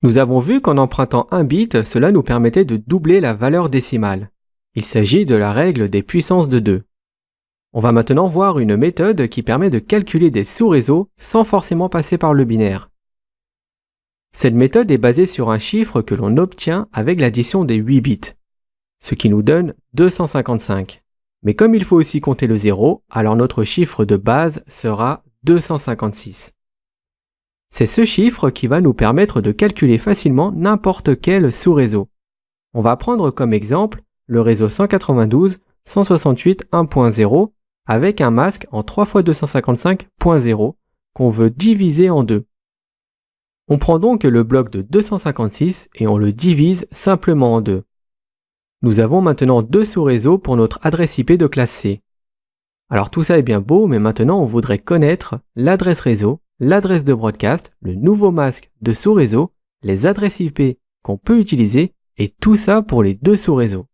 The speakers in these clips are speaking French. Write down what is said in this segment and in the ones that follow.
Nous avons vu qu'en empruntant un bit, cela nous permettait de doubler la valeur décimale. Il s'agit de la règle des puissances de 2. On va maintenant voir une méthode qui permet de calculer des sous-réseaux sans forcément passer par le binaire. Cette méthode est basée sur un chiffre que l'on obtient avec l'addition des 8 bits, ce qui nous donne 255. Mais comme il faut aussi compter le 0, alors notre chiffre de base sera 256. C'est ce chiffre qui va nous permettre de calculer facilement n'importe quel sous-réseau. On va prendre comme exemple le réseau 192.168.1.0 avec un masque en 3 x 255.0 qu'on veut diviser en 2. On prend donc le bloc de 256 et on le divise simplement en 2. Nous avons maintenant 2 sous-réseaux pour notre adresse IP de classe C. Alors tout ça est bien beau, mais maintenant on voudrait connaître l'adresse réseau, l'adresse de broadcast, le nouveau masque de sous-réseau, les adresses IP qu'on peut utiliser et tout ça pour les 2 sous-réseaux.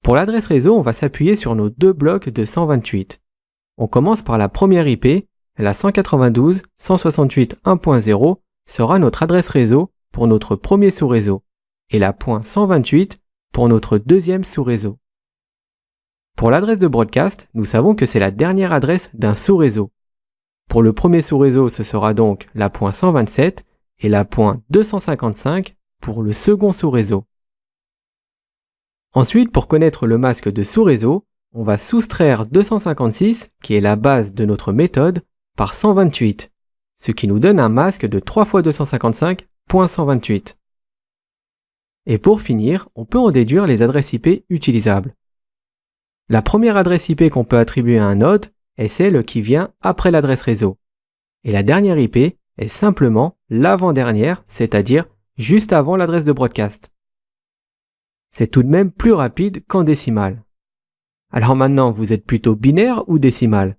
Pour l'adresse réseau, on va s'appuyer sur nos 2 blocs de 128. On commence par la première IP, la 192.168.1.0 sera notre adresse réseau pour notre premier sous-réseau et la .128 pour notre deuxième sous-réseau. Pour l'adresse de broadcast, nous savons que c'est la dernière adresse d'un sous-réseau. Pour le premier sous-réseau, ce sera donc la .127 et la .255 pour le second sous-réseau. Ensuite, pour connaître le masque de sous-réseau, on va soustraire 256, qui est la base de notre méthode, par 128, ce qui nous donne un masque de 3 x 255.128. Et pour finir, on peut en déduire les adresses IP utilisables. La première adresse IP qu'on peut attribuer à un node est celle qui vient après l'adresse réseau. Et la dernière IP est simplement l'avant-dernière, c'est-à-dire juste avant l'adresse de broadcast. C'est tout de même plus rapide qu'en décimale. Alors maintenant, vous êtes plutôt binaire ou décimal ?